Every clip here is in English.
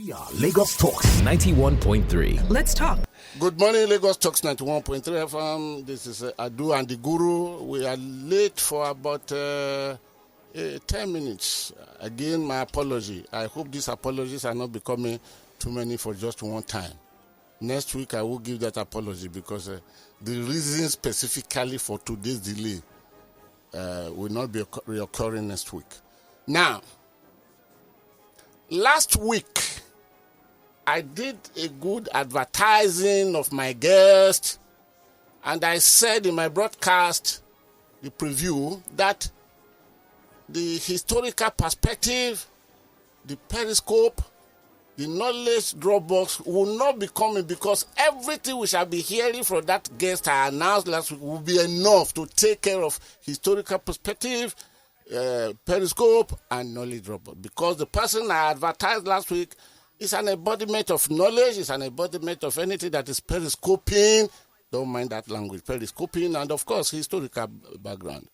We are Lagos Talks 91.3. Let's talk. Good morning, Lagos Talks 91.3 FM. This is Adu and the Guru. We are late for about 10 minutes. Again, my apology. I hope these apologies are not becoming too many for just one time. Next week, I will give that apology because the reason specifically for today's delay will not be reoccurring next week. Now, last week, I did a good advertising of my guest, and I said in my broadcast, the preview, that the historical perspective, the periscope, the knowledge Dropbox will not be coming because everything we shall be hearing from that guest I announced last week will be enough to take care of historical perspective, periscope, and knowledge Dropbox. Because the person I advertised last week is an embodiment of knowledge, it's an embodiment of anything that is periscoping. Don't mind that language, periscoping, and of course, historical background.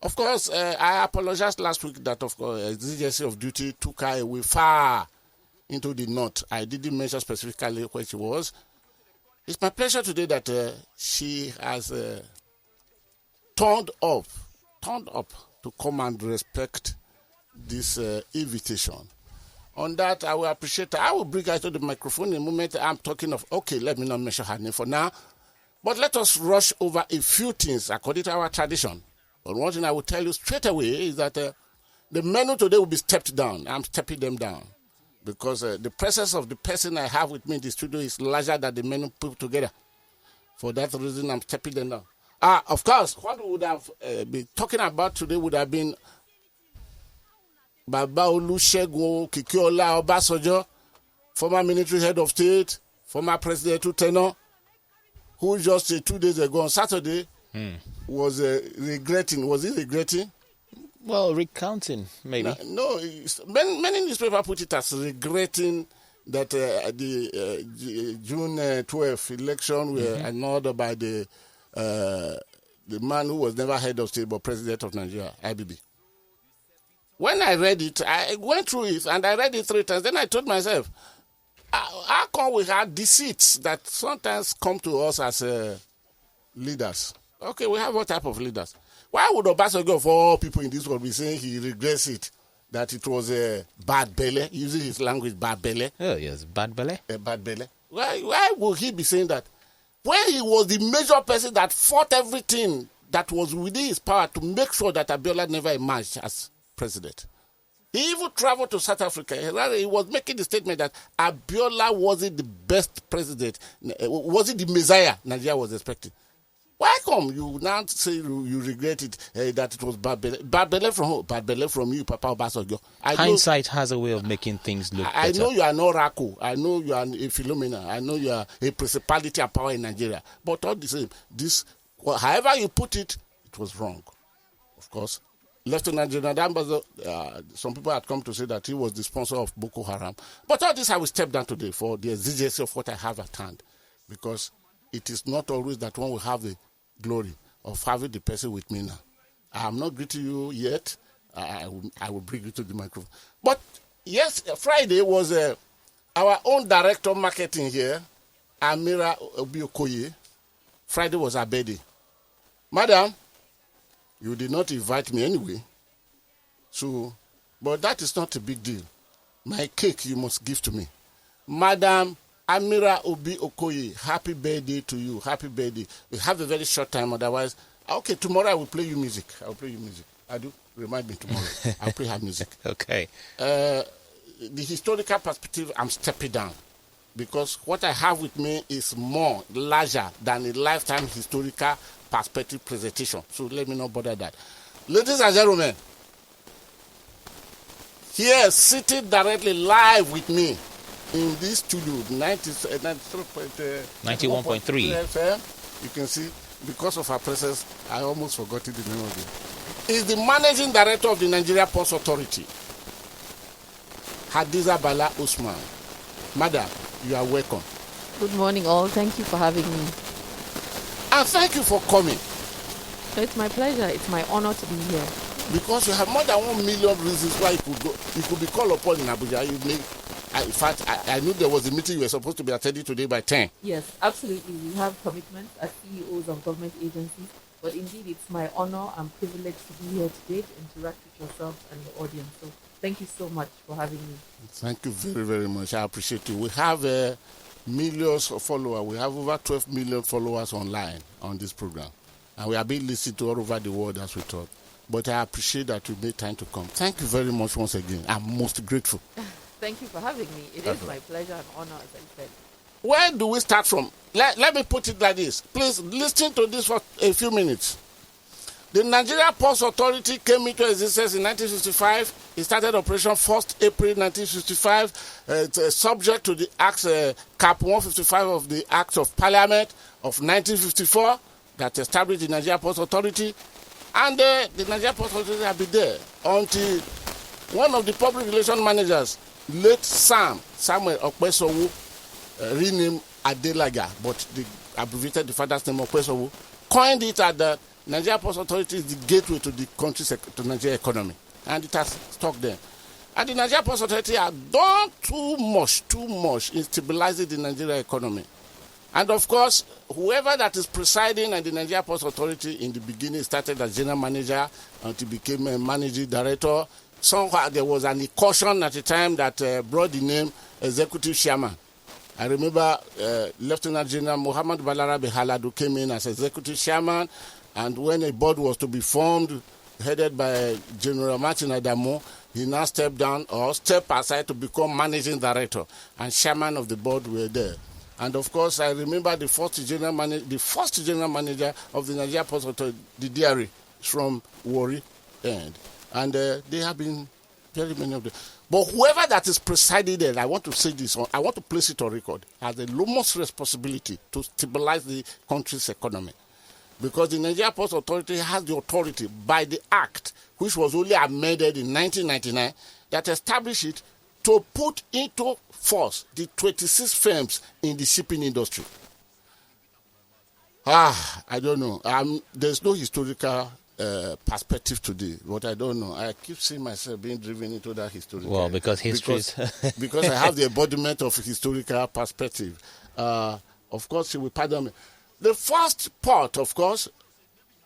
Of course, I apologized last week that, of course, exigency of duty took her away far into the north. I didn't mention specifically where she was. It's my pleasure today that she has turned up to come and respect this invitation. On that, I will appreciate her. I will bring her to the microphone in a moment. I'm talking of, okay, let me not mention her name for now. But let us rush over a few things according to our tradition. But one thing I will tell you straight away is that the menu today will be stepped down. I'm stepping them down. Because the presence of the person I have with me in the studio is larger than the menu put together. For that reason, I'm stepping them down. Of course, what we would have been talking about today would have been Baba Olusegun Kikiola Obasanjo, former military head of state, former presidential tenor, who just 2 days ago on Saturday was regretting. Was he regretting? Well, recounting, maybe. No, many newspapers put it as regretting that the June 12th election were annulled by the man who was never head of state but president of Nigeria, IBB. When I read it, I went through it and I read it 3 times. Then I told myself, how come we have deceits that sometimes come to us as leaders? Okay, we have what type of leaders? Why would Obasanjo, of all people in this world, be saying he regrets it, that it was a bad belly, using his language, bad belly? Oh, yes, bad belly. A bad belly. Why would he be saying that? When he was the major person that fought everything that was within his power to make sure that Abiola never emerged as president. He even traveled to South Africa. He was making the statement that Abiola wasn't the best president, wasn't the messiah Nigeria was expecting. Why come you now say you regret it, that it was bad belly? Bad belly from who? Bad belly from you, Papa Obasanjo. Hindsight has a way of making things look better. I know you are an oracle. I know you are a phenomenon. I know you are a principality of power in Nigeria. But all the same, however you put it, it was wrong. Of course. Lieutenant General Dambazo, some people had come to say that he was the sponsor of Boko Haram. But all this I will step down today for the exigency of what I have at hand. Because it is not always that one will have the glory of having the person with me now. I am not greeting you yet. I will bring you to the microphone. But yes, Friday was our own director of marketing here, Amira Obiokoye. Friday was her birthday. Madam, you did not invite me anyway. So, but that is not a big deal. My cake you must give to me. Madam Amira Obi Okoye, happy birthday to you. Happy birthday. We have a very short time, otherwise. Okay, tomorrow I will play you music. I will play you music. I do. Remind me tomorrow. I'll play her music. Okay. The historical perspective, I'm stepping down. Because what I have with me is more, larger than a lifetime historical perspective presentation. So let me not bother that. Ladies and gentlemen, here, sitting directly live with me in this studio, 91.3 FM, you can see, because of her presence, I almost forgot the name of it. Is the managing director of the Nigeria Ports Authority, Hadiza Bala Usman. Madam, you are welcome. Good morning, all. Thank you for having me. And thank you for coming. It's my pleasure. It's my honor to be here. Because you have more than 1 million reasons why you could go. You could be called upon in Abuja. In fact, I knew there was a meeting you were supposed to be attending today by 10. Yes, absolutely. We have commitments as CEOs of government agencies, but indeed it's my honor and privilege to be here today to interact with yourselves and the audience. So thank you so much for having me. Thank you very, very much. I appreciate you. We have millions of followers. We have over 12 million followers online on this program. And we are being listened to all over the world as we talk. But I appreciate that you made time to come. Thank you very much once again. I'm most grateful. Thank you for having me. It is my pleasure and honor, as I said. Where do we start from? Let me put it like this. Please listen to this for a few minutes. The Nigerian Ports Authority came into existence in 1955. It started operation 1st April 1955. It's subject to the Act Cap 155 of the Act of Parliament of 1954 that established the Nigerian Ports Authority. And the Nigerian Ports Authority have been there until one of the public relations managers, late Samuel Okpesowo, renamed Adelaga, but they abbreviated the father's name Okpesowo, coined it as the Nigerian Ports Authority is the gateway to the country's to Nigeria economy, and it has stuck there. And the Nigerian Ports Authority have done too much in stabilizing the Nigeria economy. And of course, whoever that is presiding at the Nigerian Ports Authority in the beginning started as general manager until became a managing director. Somehow there was an incursion at the time that brought the name executive chairman. I remember Lieutenant General Muhammad Balarabe Haladu came in as executive chairman, and when a board was to be formed, headed by General Martin Adamo, he now stepped down or stepped aside to become managing director, and chairman of the board were there. And of course, I remember the first general manager of the Nigeria Ports Authority, the DRE, from Warri End. And they have been very many of them. But whoever that is presiding there, I want to say this, I want to place it on record, has the enormous responsibility to stabilize the country's economy. Because the Nigeria Ports Authority has the authority by the Act, which was only amended in 1999, that established it to put into force the 26 firms in the shipping industry. I don't know. There's no historical perspective today, but I don't know. I keep seeing myself being driven into that historical. Well, because history because I have the embodiment of historical perspective. Of course, you will pardon me. The first port, of course,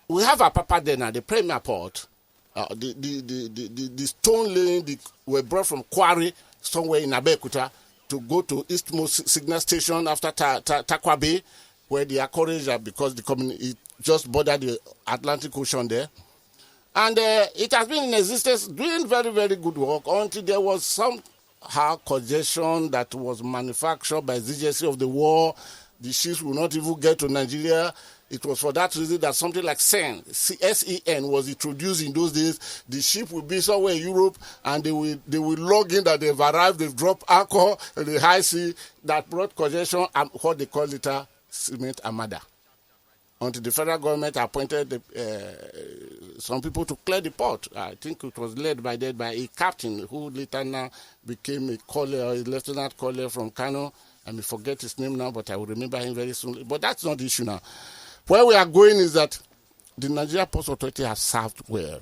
we have Apapa there now, the premier port. The stone laying were brought from Quarry, somewhere in Abeokuta, to go to Eastmost Signal Station after Takwa Bay, where they are encouraged because it just bordered the Atlantic Ocean there. And it has been in existence doing very, very good work until there was somehow congestion that was manufactured by the agency of the war. The ships will not even get to Nigeria. It was for that reason that something like SEN was introduced in those days. The ship will be somewhere in Europe, and they will log in that they've arrived, they've dropped alcohol in the high sea that brought congestion, and what they call it cement armada. Until the federal government appointed some people to clear the port. I think it was led by a captain who later now became a collier, a lieutenant collier from Kano. I may forget his name now, but I will remember him very soon. But that's not the issue now. Where we are going is that the Nigeria Ports Authority has served well.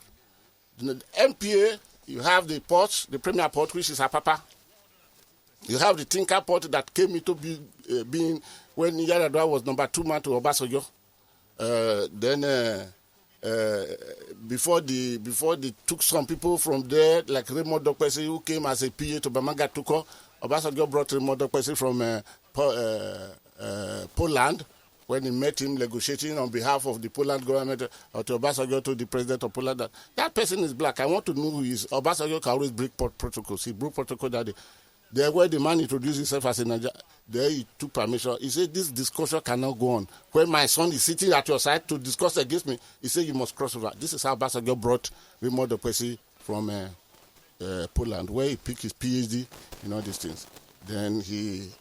The MPA, you have the ports, the premier port, which is Apapa. You have the Tinker port that came into being when Yaradua was number 2 man to Obasanjo. Before they took some people from there, like Raymond Dokpesi, who came as a PA to Bamanga Tuko, Obasanjo brought Raymond Dokpesi from Poland. When he met him negotiating on behalf of the Poland government, to Obasanjo to the president of Poland, that person is black. I want to know who he is. Obasanjo can always break protocols. He broke protocol that day. There where the man introduced himself as a Nigerian, there he took permission. He said, this discussion cannot go on. When my son is sitting at your side to discuss against me, he said, you must cross over. This is how Obasanjo brought Raymond Dokpesi from Poland, where he picked his PhD in all these things. Then he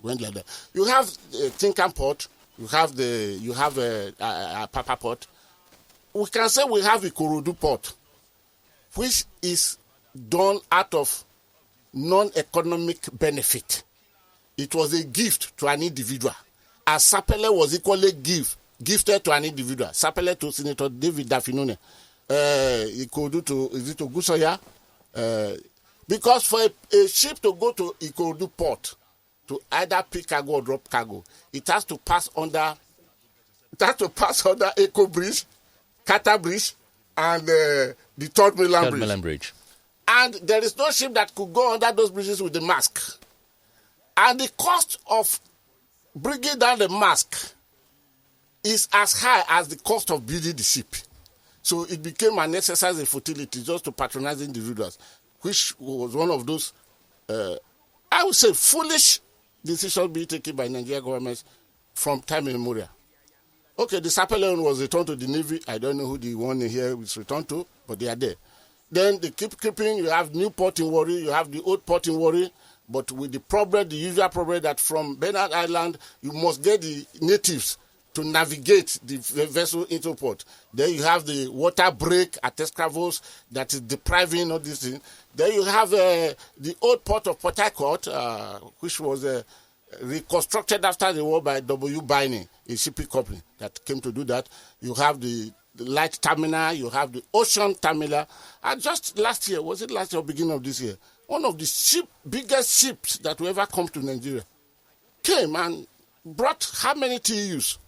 went like that. You have Tinkan Port, you have Apapa Port. We can say we have Ikorodu Port, which is done out of non-economic benefit. It was a gift to an individual, as Sapele was equally gifted to an individual. Sapele to Senator David Dafinone, Ikorodu to Gusoya, Because for a ship to go to Ikorodu port to either pick cargo or drop cargo, it has to pass under Eco Bridge, Kata Bridge, and the Third Mainland Bridge. And there is no ship that could go under those bridges with the mast. And the cost of bringing down the mast is as high as the cost of building the ship. So it became an exercise in futility just to patronize individuals, which was one of those, I would say, foolish decisions being taken by Nigerian governments from time immemorial. Okay, the Sapeleon was returned to the Navy. I don't know who the one here was returned to, but they are there. Then they keep creeping. You have new port in Warri, you have the old port in Warri, but with the problem, the usual problem that from Bernard Island, you must get the natives to navigate the vessel into port. Then you have the water break at Escravos that is depriving all these things. Then you have the old port of Port Harcourt, which was reconstructed after the war by W. Biney, a shipping company that came to do that. You have the light terminal, you have the ocean terminal. And just last year, was it last year or beginning of this year, one of the biggest ships that will ever come to Nigeria came and brought how many TEUs?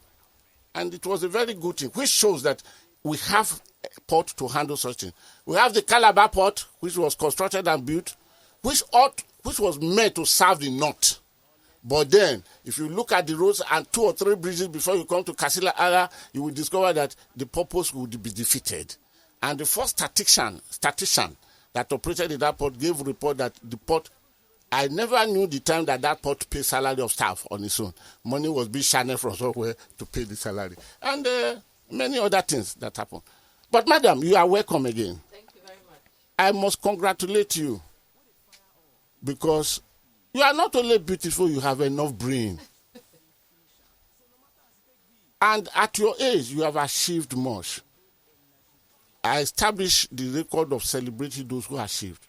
And it was a very good thing, which shows that we have a port to handle such things. We have the Calabar port, which was constructed and built, which was meant to serve the north. But then, if you look at the roads and 2 or 3 bridges before you come to Kasila Ala, you will discover that the purpose would be defeated. And the first statistician that operated in that port gave a report that the port, I never knew the time that port paid salary of staff on its own. Money was being channeled from somewhere to pay the salary. And many other things that happened. But madam, you are welcome again. Thank you very much. I must congratulate you because you are not only beautiful, you have enough brain. And at your age, you have achieved much. I established the record of celebrating those who achieved.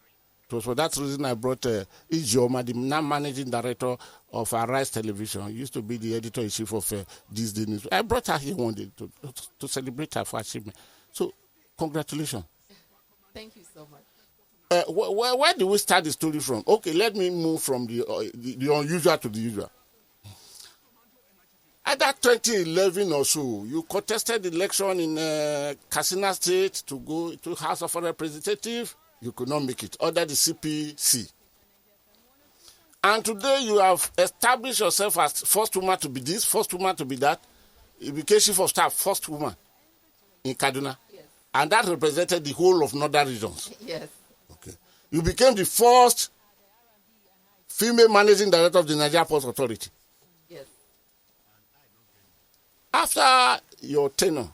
It was for that reason I brought Ijeoma, the now managing director of Arise Television. He used to be the editor-in-chief of This Day News. I brought her here one day to celebrate her for achievement. So, congratulations. Thank you so much. Where do we start the story from? Okay, let me move from the unusual to the usual. At that 2011 or so, you contested the election in Katsina State to go to House of Representatives. You could not make it under the CPC. And today you have established yourself as first woman to be this, first woman to be that. You became chief of staff, first woman in Kaduna. Yes. And that represented the whole of northern regions. Yes. Okay. You became the first female managing director of the Nigerian Ports Authority. Yes. After your tenure,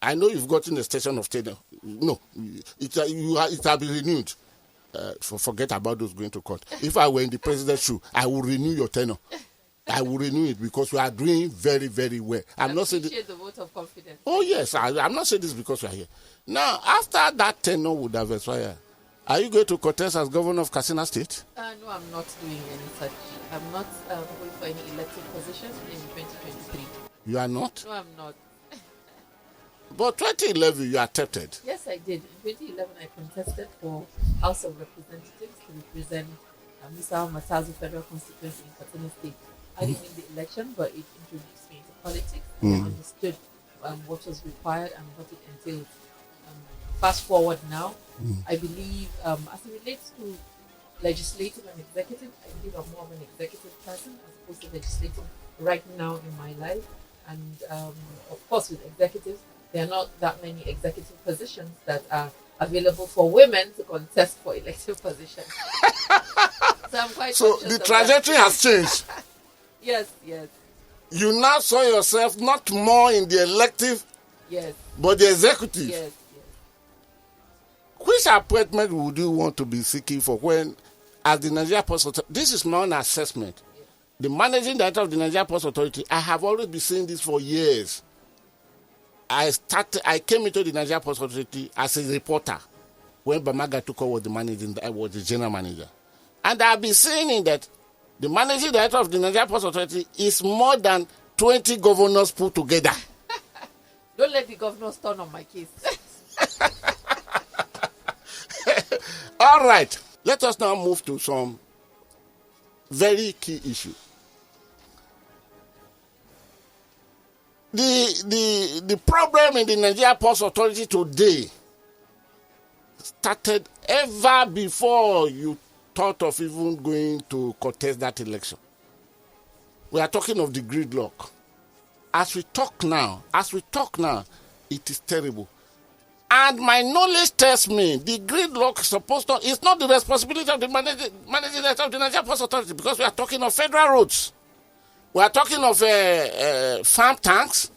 I know you've gotten a station of tenure. No, it will be renewed. Forget about those going to court. If I were in the president's shoe, I would renew your tenure. I will renew it because you are doing very, very well. I'm not saying the vote of confidence. Oh yes, I'm not saying this because you are here. Now, after that tenure would have expired, are you going to contest as governor of Katsina State? No, I'm not doing any such. I'm not going for any elected position in 2023. You are not? No, I'm not. But 2011, you attempted. Yes, I did. In 2011, I contested for House of Representatives to represent Mr. Matazu Federal Constituency in Katsina State. I didn't win the election, but it introduced me into politics. I understood what was required and what it entailed. Fast forward now, I believe, as it relates to legislative and executive, I believe I'm more of an executive person as opposed to legislative right now in my life. And of course, with executives, there are not that many executive positions that are available for women to contest for elective positions. So I'm quite So the trajectory has changed. Yes. You now saw yourself not more in the elective, but the executive. Yes. Which appointment would you want to be seeking for when, as the Nigerian Ports Authority, this is my own assessment. The managing director of the Nigerian Ports Authority, I have always been saying this for years. I came into the Nigerian Ports Authority as a reporter when Bamaga took over was the general manager. And I've been saying that the managing director of the Nigerian Ports Authority is more than 20 governors put together. Don't let the governors turn on my case. All right. Let us now move to some very key issue. The problem in the Nigeria Ports Authority today started ever before you thought of even going to contest that election. We are talking of the gridlock. As we talk now, it is terrible. And my knowledge tells me the gridlock is supposed to, it's not the responsibility of the managing director of the Nigeria Ports Authority, because we are talking of federal roads. We are talking of farm tanks,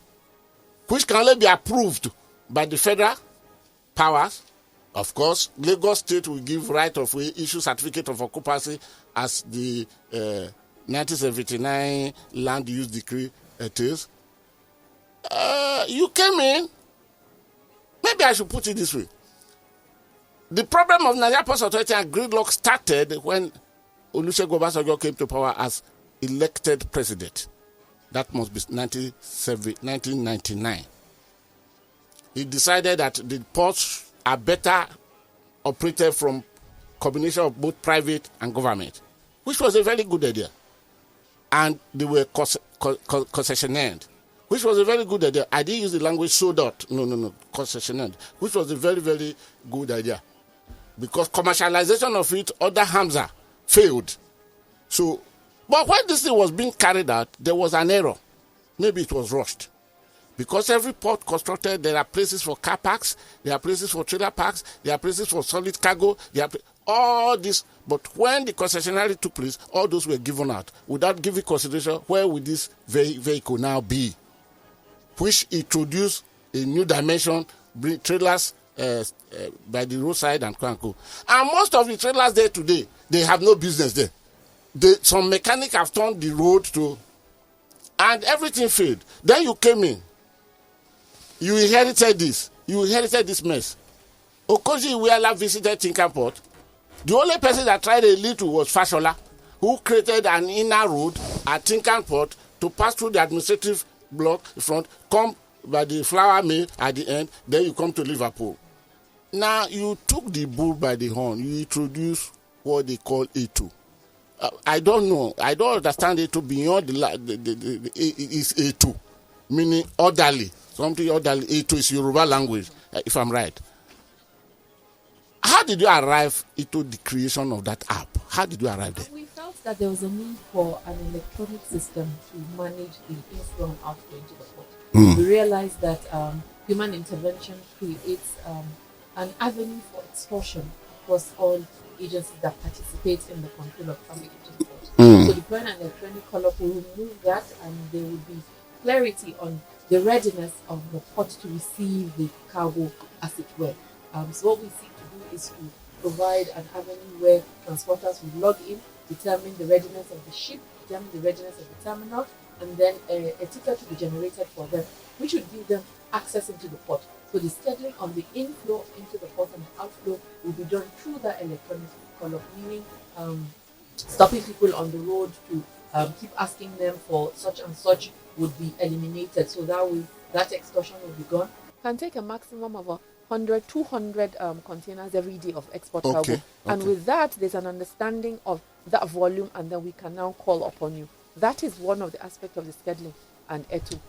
which can only be approved by the federal powers. Of course, Lagos State will give right of way, issue certificate of occupancy as the 1979 land use decree it is. You came in, maybe I should put it this way. The problem of Nigeria Ports Authority and gridlock started when Olusegun Obasanjo came to power as elected president. That must be 1999. He decided that the ports are better operated from combination of both private and government, which was a very good idea. And they were concessionaire, which was a very good idea. I didn't use the language sold out. No, concessionaire, which was a very, very good idea. Because commercialization of it, other Hamza failed. So, but when this thing was being carried out, there was an error. Maybe it was rushed. Because every port constructed, there are places for car parks, there are places for trailer parks, there are places for solid cargo, all this. But when the concessionary took place, all those were given out. Without giving consideration, where would this vehicle now be? Which introduced a new dimension, bring trailers by the roadside and quote. And most of the trailers there today, they have no business there. Some mechanic have turned the road to, and everything failed. Then you came in. You inherited this. You inherited this mess. Okoji Iweala visited Tinkan Port. The only person that tried a little was Fashola, who created an inner road at Tinkan Port to pass through the administrative block in front, come by the flour mill at the end, then you come to Liverpool. Now, you took the bull by the horn. You introduced what they call A2. I don't know. I don't understand A2 beyond the is A2, meaning orderly. Something orderly. A2 is Yoruba language, if I'm right. How did you arrive into the creation of that app? How did you arrive there? We felt that there was a need for an electronic system to manage the inflow and outflow into the port. We realized that human intervention creates an avenue for extortion across all agencies that participate in the control of traffic into the port. So deploying an electronic collar will remove that, and there will be clarity on the readiness of the port to receive the cargo, as it were. So what we seek to do is to provide an avenue where transporters will log in, determine the readiness of the ship, determine the readiness of the terminal, and then a ticket to be generated for them, which would give them access into the port. So the scheduling of the inflow into the port and the outflow will be done through that electronic column, meaning stopping people on the road to keep asking them for such and such would be eliminated. So that way, that extortion will be gone. Can take a maximum of 100, 200 containers every day of export cargo. And with that, there's an understanding of that volume, and then we can now call upon you. That is one of the aspects of the scheduling and ETU.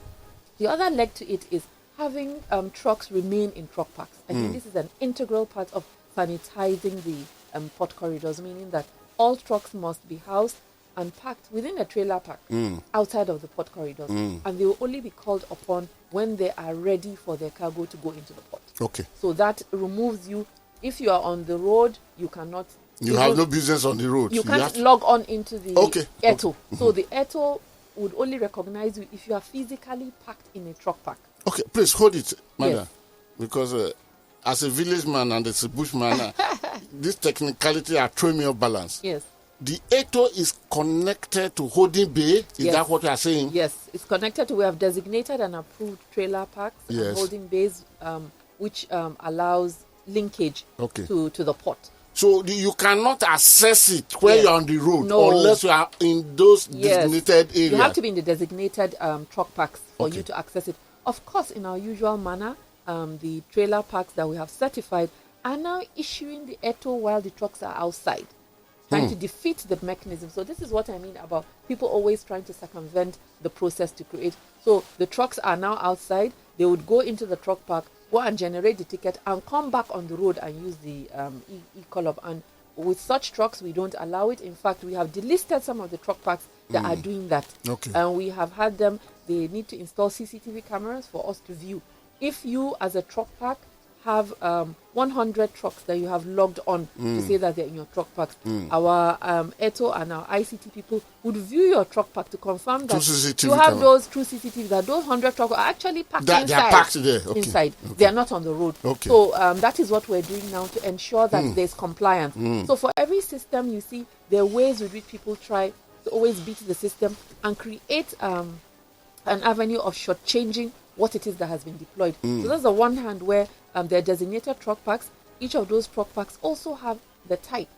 The other leg to it is having trucks remain in truck parks. I think this is an integral part of sanitizing the port corridors, meaning that all trucks must be housed and packed within a trailer park outside of the port corridors. And they will only be called upon when they are ready for their cargo to go into the port. Okay. So that removes you. If you are on the road, you cannot... You have no business on the road. You can't log on into the ETO. So the ETO would only recognize you if you are physically packed in a truck park. Okay, please hold it, madam. Yes. Because as a village man and as a bushman, this technicality are throwing me off balance. Yes. The ETO is connected to holding bay. Is that what you are saying? Yes, it's connected to. We have designated and approved trailer parks and holding bays, which allows linkage to the port. So you cannot access it where you're on the road unless you are in those designated areas. You have to be in the designated truck parks for you to access it. Of course, in our usual manner, the trailer parks that we have certified are now issuing the ETO while the trucks are outside, trying to defeat the mechanism. So this is what I mean about people always trying to circumvent the process to create. So the trucks are now outside. They would go into the truck park, go and generate the ticket, and come back on the road and use the e-column. And with such trucks, we don't allow it. In fact, we have delisted some of the truck parks that are doing that. Okay. And we have had them, they need to install CCTV cameras for us to view. If you, as a truck park, have 100 trucks that you have logged on to say that they're in your truck park, our ETO and our ICT people would view your truck park to confirm that you have those true CCTV, that those 100 trucks are actually parked inside. They are parked there. Okay. Inside. Okay. They are not on the road. Okay. So that is what we're doing now to ensure that there's compliance. So for every system, you see, there are ways with which people try to always beat the system and create an avenue of shortchanging what it is that has been deployed. So that's the one hand where there are designated truck parks. Each of those truck parks also have the type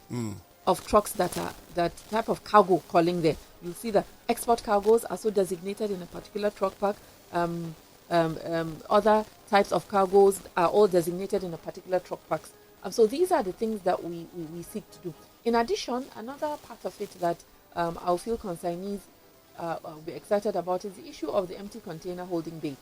of trucks that are that type of cargo calling there. You'll see that export cargoes are so designated in a particular truck park. Other types of cargoes are all designated in a particular truck parks. So these are the things that we seek to do. In addition, another part of it that our field consignees will be excited about is the issue of the empty container holding bay.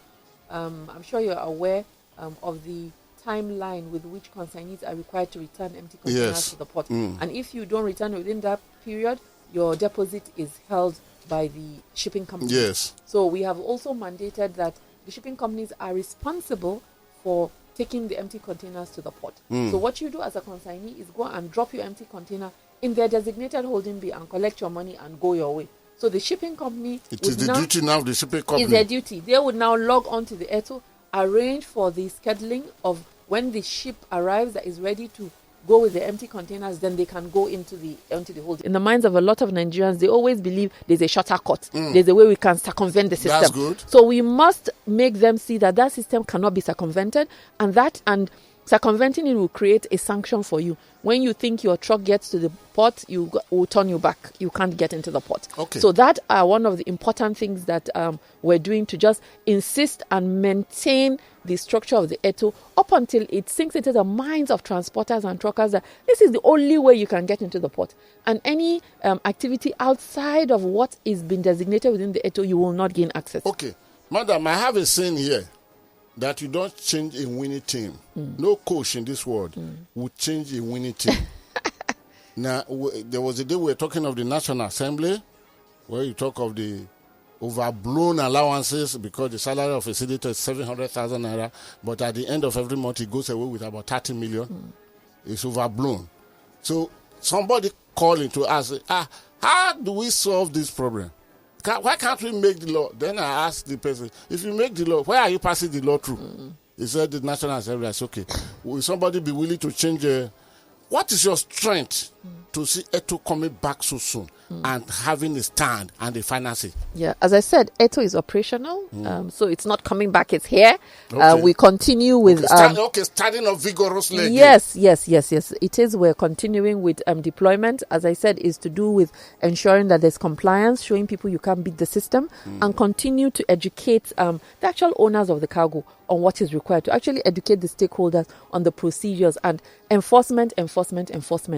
I'm sure you're aware of the timeline with which consignees are required to return empty containers to the port. And if you don't return within that period, your deposit is held by the shipping company. Yes. So we have also mandated that the shipping companies are responsible for taking the empty containers to the port. So what you do as a consignee is go and drop your empty container in their designated holding bay and collect your money and go your way. So the shipping company... It is the duty now of the shipping company. It's their duty. They would now log on to the ETO, arrange for the scheduling of when the ship arrives that is ready to go with the empty containers, then they can go into the holding. In the minds of a lot of Nigerians, they always believe there's a shorter cut. There's a way we can circumvent the system. That's good. So we must make them see that that system cannot be circumvented, and circumventing it will create a sanction for you. When you think your truck gets to the port, will turn you back. You can't get into the port. Okay. So that are one of the important things that we're doing to just insist and maintain the structure of the ETO up until it sinks into the minds of transporters and truckers that this is the only way you can get into the port. And any activity outside of what is being designated within the ETO, you will not gain access. Okay. Madam, I have a saying here that you don't change a winning team. No coach in this world would change a winning team. Now, there was a day we were talking of the National Assembly, where you talk of the overblown allowances because the salary of a senator is 700,000 naira, but at the end of every month he goes away with about 30 million. It's overblown. So somebody calling to ask, how do we solve this problem? Why can't we make the law? Then I asked the person, if you make the law, why are you passing the law through? He said the National Assembly. I said, okay. Will somebody be willing to change? What is your strength to see ETO coming back so soon and having a stand and the financing? Yeah, as I said, ETO is operational, so it's not coming back, it's here. Okay. We continue with... starting off vigorously. Yes, it is. We're continuing with deployment. As I said, is to do with ensuring that there's compliance, showing people you can't beat the system, and continue to educate the actual owners of the cargo on what is required, to actually educate the stakeholders on the procedures and enforcement,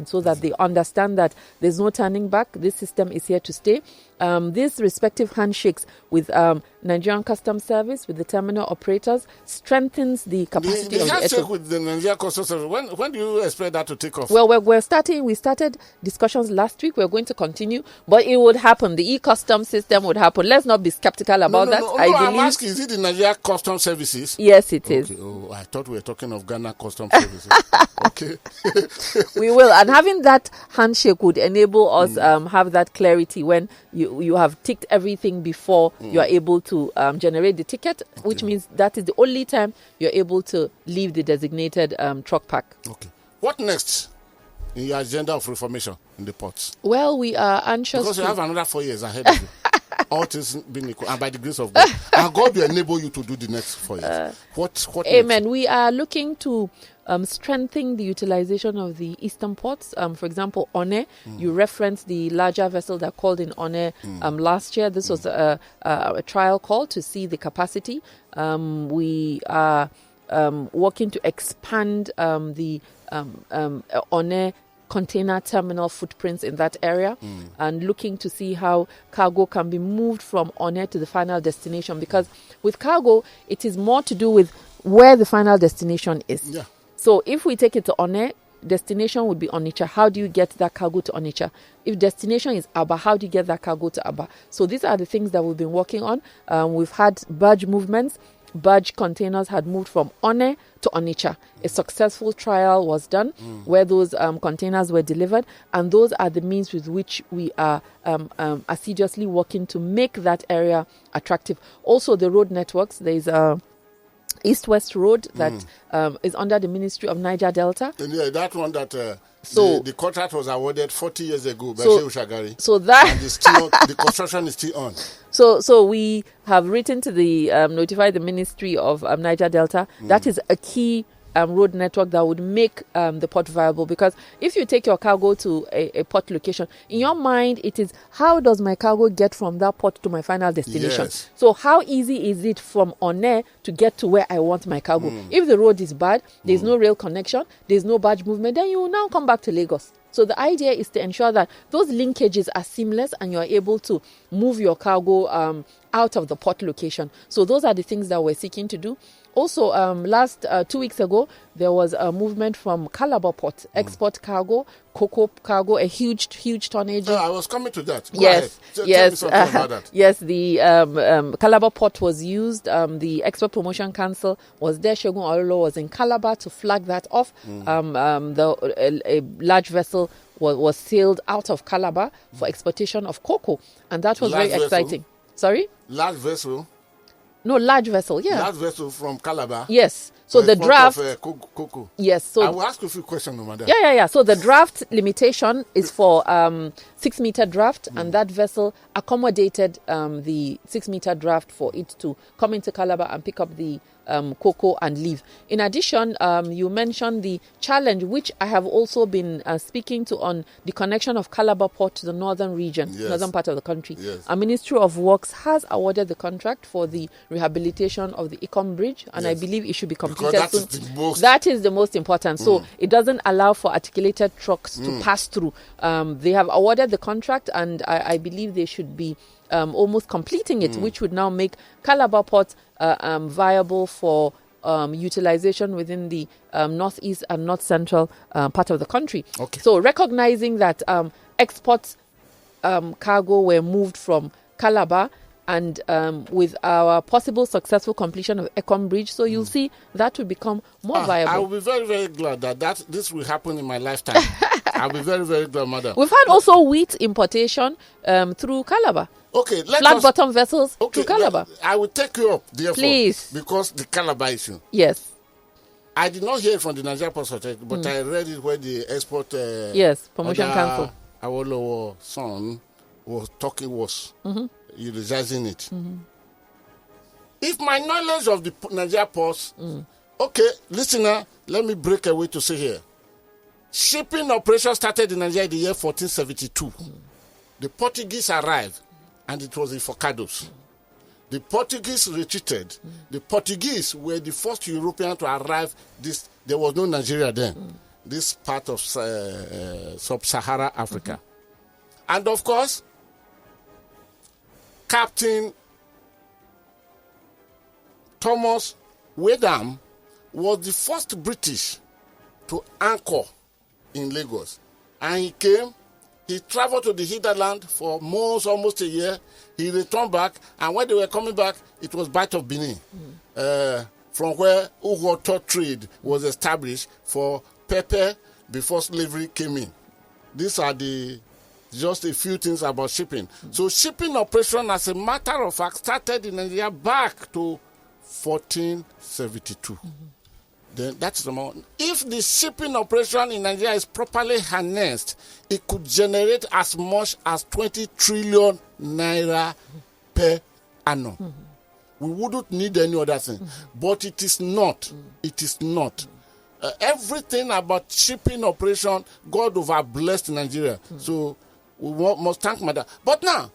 so that they understand that there's no turning back. This system is here to stay. These respective handshakes with Nigerian Customs Service, with the terminal operators, strengthens the capacity of the handshake with the Nigerian Customs Service. When do you expect that to take off? Well, we started discussions last week. We're going to continue, but it would happen. The e-custom system would happen. Let's not be skeptical about that. I'm asking, is it the Nigerian Customs Services? Yes, it is. Okay. Oh, I thought we were talking of Ghana Customs Services. Okay. We will, and having that handshake would enable us have that clarity when you have ticked everything before you are able to generate the ticket, which means that is the only time you're able to leave the designated truck park. Okay. What next in your agenda of reformation in the ports? Well, we are anxious because you have another 4 years ahead of you. All things being equal, and by the grace of God, and God will enable you to do the next 4 years. What Amen. Next? We are looking to strengthen the utilization of the eastern ports. For example, One, you referenced the larger vessel that called in One last year. This was a trial call to see the capacity. We are working to expand the Onne container terminal footprints in that area and looking to see how cargo can be moved from Onne to the final destination. Because with cargo, it is more to do with where the final destination is. Yeah. So if we take it to Onne, destination would be Onitsha. How do you get that cargo to Onitsha? If destination is Aba, how do you get that cargo to Aba? So these are the things that we've been working on. We've had barge movements. Barge containers had moved from Onne to Onitsha. A successful trial was done where those containers were delivered, and those are the means with which we are assiduously working to make that area attractive. Also, the road networks, there's a East-West Road that is under the Ministry of Niger Delta. And yeah, that one that the contract was awarded 40 years ago by Shehu Shagari. So that and the construction is still on. So we have written to the notified the Ministry of Niger Delta. That is a key road network that would make the port viable, because if you take your cargo to a port location, in your mind it is, how does my cargo get from that port to my final destination? Yes. So how easy is it from Onne to get to where I want my cargo? If the road is bad, there's no rail connection, there's no barge movement, then you will now come back to Lagos. So the idea is to ensure that those linkages are seamless and you're able to move your cargo out of the port location. So those are the things that we're seeking to do. Also, last 2 weeks ago, there was a movement from Calabar Port, export cargo, cocoa cargo, a huge tonnage. I was coming to that. Yes. Tell me something about that. Yes, the Calabar Port was used. The Export Promotion Council was there. Segun Ololo was in Calabar to flag that off. A large vessel was sailed out of Calabar for exportation of cocoa, and that was Large very exciting. vessel? Sorry? Large vessel. No, large vessel, yeah. Large vessel from Calabar. Yes. So the draft. Cocoa. Yes. So I will ask you a few questions, madam. Yeah. So the draft limitation is for 6-meter draft, and that vessel accommodated the 6-meter draft for it to come into Calabar and pick up the cocoa and leave. In addition, you mentioned the challenge, which I have also been speaking to, on the connection of Calabar Port to the northern region, northern part of the country. Yes. Our Ministry of Works has awarded the contract for the rehabilitation of the Ecom Bridge, and I believe it should be completed soon. That is the most important. So it doesn't allow for articulated trucks to pass through. They have awarded the contract, and I believe they should be almost completing it, which would now make Calabar Port viable for utilization within the northeast and north central part of the country. Okay. So recognizing that exports cargo were moved from Calabar, and with our possible successful completion of Ecom Bridge, so you'll see that will become more viable. I will be very, very glad that this will happen in my lifetime. I'll be very, very glad, madam. We've had also wheat importation through Calabar. Okay, flat bottom vessels through Calabar. I will take you up, therefore, please, because the Calabar issue. Yes. I did not hear it from the Nigerian Port Authority, but I read it where the export promotion council, our son was talking, utilizing it. If my knowledge of the Nigeria ports, okay, listener, let me break away to say here. Shipping operation started in Nigeria in the year 1472. The Portuguese arrived, and it was in Forcados. The Portuguese retreated. The Portuguese were the first European to arrive. There was no Nigeria then. This part of sub-Sahara Africa. And of course, Captain Thomas Wedam was the first British to anchor in Lagos. And he came, he traveled to the hinterland for almost a year. He returned back, and when they were coming back, it was Bight of Benin, from where Ugoto trade was established for pepper before slavery came in. These are just a few things about shipping. So shipping operation, as a matter of fact, started in Nigeria back to 1472. Then that's the moment. If the shipping operation in Nigeria is properly harnessed, it could generate as much as 20 trillion naira per annum. We wouldn't need any other thing. But it is not. It is not. Everything about shipping operation, God over blessed Nigeria. So we must thank Mother. But now,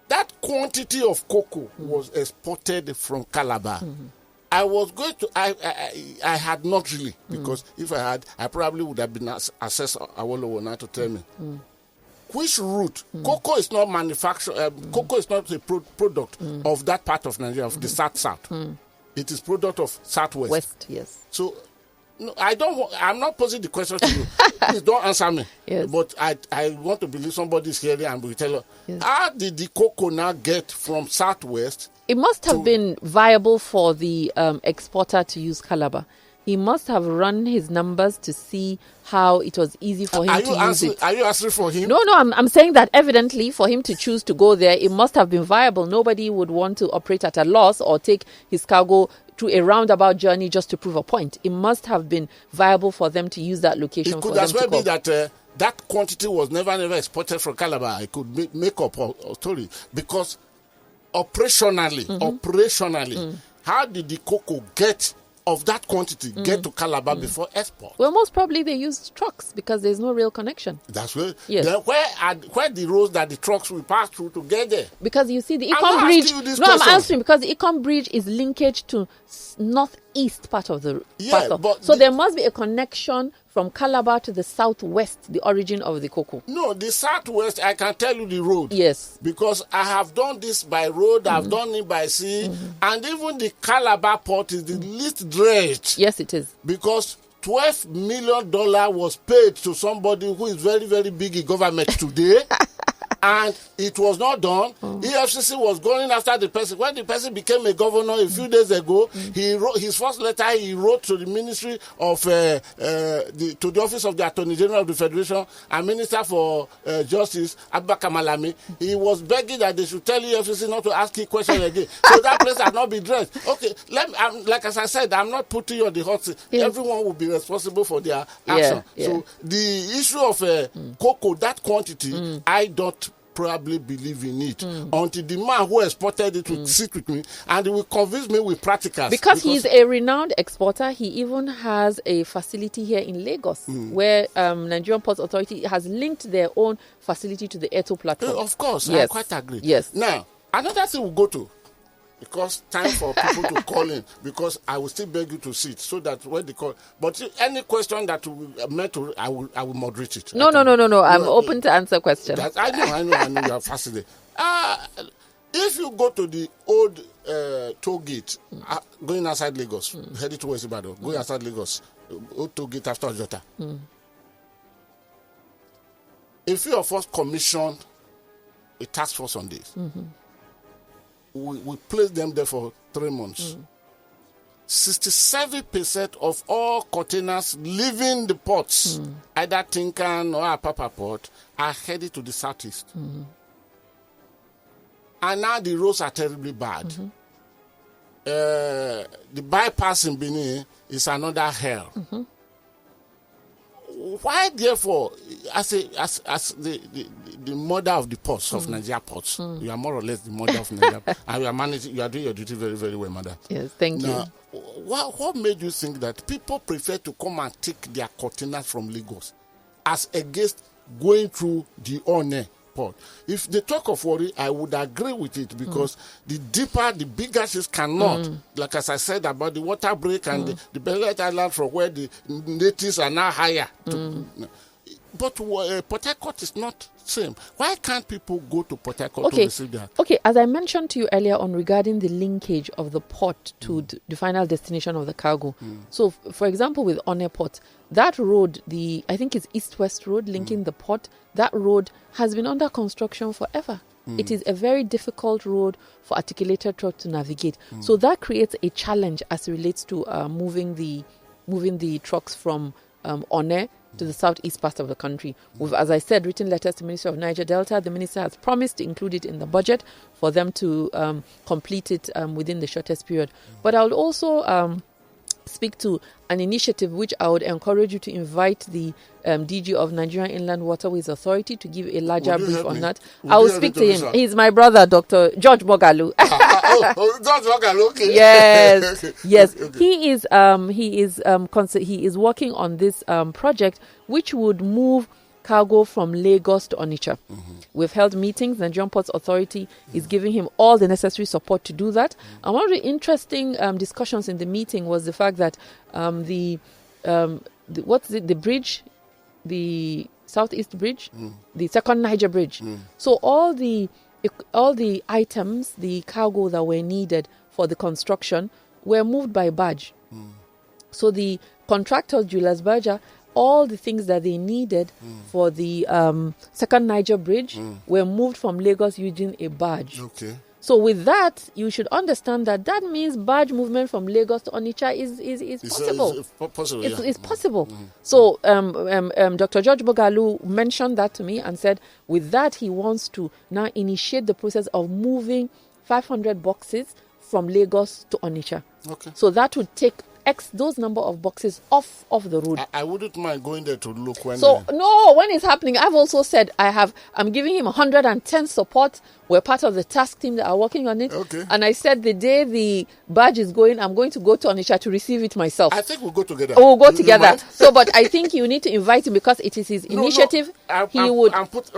that quantity of cocoa was exported from Calabar. I was going to. I had not really, because if I had, I probably would have been assessed Awolowo now to tell me which route. Cocoa is not manufactured. Cocoa is not a product of that part of Nigeria, of the south. It is product of southwest. West, yes. So, no, I'm not posing the question to you. Please don't answer me. Yes. But I want to believe somebody's hearing and will tell her, yes. How did the cocoa now get from southwest? It must have been viable for the exporter to use Calabar. He must have run his numbers to see how it was easy for him to use it. Are you answering for him? No, I'm saying that evidently for him to choose to go there, it must have been viable. Nobody would want to operate at a loss or take his cargo through a roundabout journey just to prove a point. It must have been viable for them to use that location. It could as well be that that quantity was never exported from Calabar. I could make up a story, because operationally, how did the cocoa get of that quantity get to Calabar before export? Well, most probably they used trucks because there's no real connection. That's where. Yes. Then where the roads that the trucks will pass through to get there? Because you see the I'm Econ not Bridge. asking you this No, I'm question. answering because the Econ Bridge is linkage to northeast part of the. Yeah, but so there must be a connection from Calabar to the southwest, the origin of the cocoa. No, the southwest, I can tell you the road. Yes. Because I have done this by road, I've done it by sea, and even the Calabar port is the least dredged. Yes, it is. Because $12 million was paid to somebody who is very, very big in government today. And it was not done. EFCC was going after the person. When the person became a governor a few days ago, he wrote his first letter. He wrote to the Ministry of to the Office of the Attorney General of the Federation and Minister for Justice, Abubakar Malami. He was begging that they should tell EFCC not to ask him questions again. So that place has not been dressed. Okay, like as I said, I'm not putting you on the hot seat. Yes. Everyone will be responsible for their action. Yeah. So the issue of cocoa, that quantity, I don't probably believe in it until the man who exported it will sit with me and he will convince me with practicals. Because he's a renowned exporter, he even has a facility here in Lagos where Nigerian Ports Authority has linked their own facility to the Eto platform. Of course, yes. I quite agree. Yes. Now, another thing we'll go to, because time for people to call in, because I will still beg you to sit so that when they call. But any question that we meant to, I will moderate it. No. I'm open to answer questions. I know you are fascinated. If you go to the old toll gate, going outside Lagos, heading towards Ibadan, going outside Lagos, old toll gate after Jota, a few of us commissioned a task force on this. We placed them there for 3 months. 67% of all containers leaving the ports, either Tinkan or Apapa port, are headed to the southeast. And now the roads are terribly bad. The bypass in Benin is another hell. Why, therefore, as the mother of the ports of Nigeria ports, you are more or less the mother of Nigeria, and you are doing your duty very, very well, madam. Yes, thank you. What made you think that people prefer to come and take their containers from Lagos as against going through the One port? If they talk of worry, I would agree with it, because the deeper, the bigger ships cannot. Like as I said about the water break and the Belet Island, from where the natives are now higher. But Port Harcourt is not same. Why can't people go to Port Harcourt to receive that? Okay, as I mentioned to you earlier on regarding the linkage of the port to the final destination of the cargo. So, for example, with One Port, that road, I think it's East-West Road linking the port, that road has been under construction forever. It is a very difficult road for articulated truck to navigate. So that creates a challenge as it relates to moving the trucks from One to the southeast part of the country. We've, as I said, written letters to the Ministry of Niger Delta. The minister has promised to include it in the budget for them to complete it within the shortest period. But I would also speak to an initiative which I would encourage you to invite the DG of Nigerian Inland Waterways Authority to give a larger brief on that. I will speak to him. He's my brother, Dr. George Mogalu. George Mogalu, okay. Yes, yes. Okay. He is working on this project, which would move cargo from Lagos to Onitsha. We've held meetings. Nigerian Ports Authority is giving him all the necessary support to do that. And one of the interesting discussions in the meeting was the fact that the bridge, the Southeast Bridge, the second Niger Bridge. So all the items, the cargo that were needed for the construction were moved by barge. So the contractor, Julius Berger, all the things that they needed for the second Niger Bridge were moved from Lagos using a barge. Okay. So with that, you should understand that means barge movement from Lagos to Onitsha is possible. It's possible. So Dr. George Bogalu mentioned that to me and said, with that, he wants to now initiate the process of moving 500 boxes from Lagos to Onitsha. Okay. So that would take those number of boxes off the road. I wouldn't mind going there to look when. So no, when it's happening, I've also said I'm giving him 110 support. We're part of the task team that are working on it. Okay. And I said the day the badge is going, I'm going to go to Onitsha to receive it myself. I think we'll go together. We'll go together. So, but I think you need to invite him because it is his initiative. Let me put it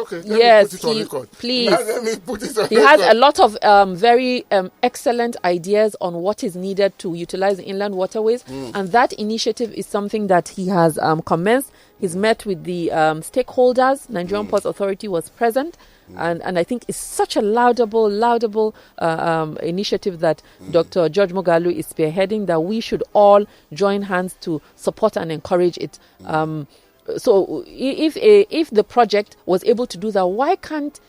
on record. Please. Let me put it on record. He has a lot of very excellent ideas on what is needed to utilize the inland waterways. And that initiative is something that he has commenced. He's met with the stakeholders. Nigerian Ports Authority was present. And I think it's such a laudable initiative that Dr. George Mogalu is spearheading, that we should all join hands to support and encourage it. So if the project was able to do that, why can't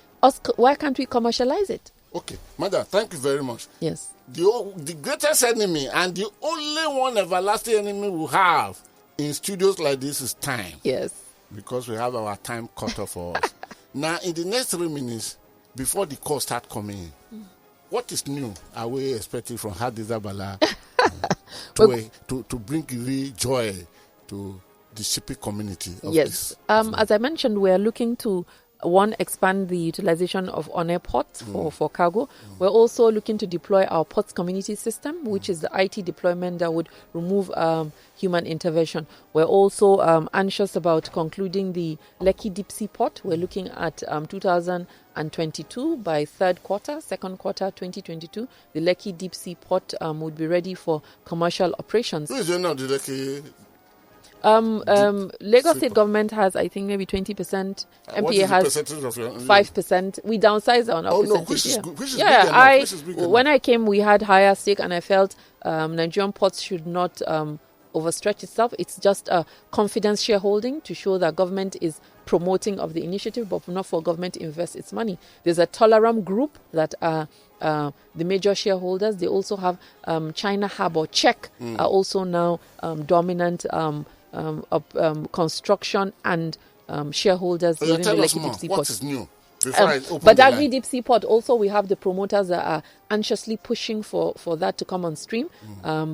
we commercialize it? Okay, Madam, thank you very much. Yes. The greatest enemy and the only one everlasting enemy we have in studios like this is time. Yes. Because we have our time cut off for us. Now, in the next 3 minutes, before the calls start coming in, what is new are we expecting from Hadiza Bala to bring real joy to the shipping community? Yes. As I mentioned, we are looking to expand the utilization of on-air ports for cargo. We're also looking to deploy our ports community system, which is the IT deployment that would remove human intervention. We're also anxious about concluding the Lekki Deep Sea Port. We're looking at 2022 by second quarter 2022. The Lekki Deep Sea Port would be ready for commercial operations. Who is doing now the Lekki? Lagos State government has, I think, maybe 20%. MPA has 5%. We downsize on our percentage. When I came, we had higher stake, and I felt Nigerian ports should not overstretch itself. It's just a confidence shareholding to show that government is promoting of the initiative, but not for government to invest its money. There's a Toleram group that are the major shareholders. They also have China Hub or Czech are also now dominant construction and shareholders. Tell us more. What is new? Badagry Deep Sea Port, also we have the promoters that are anxiously pushing for that to come on stream.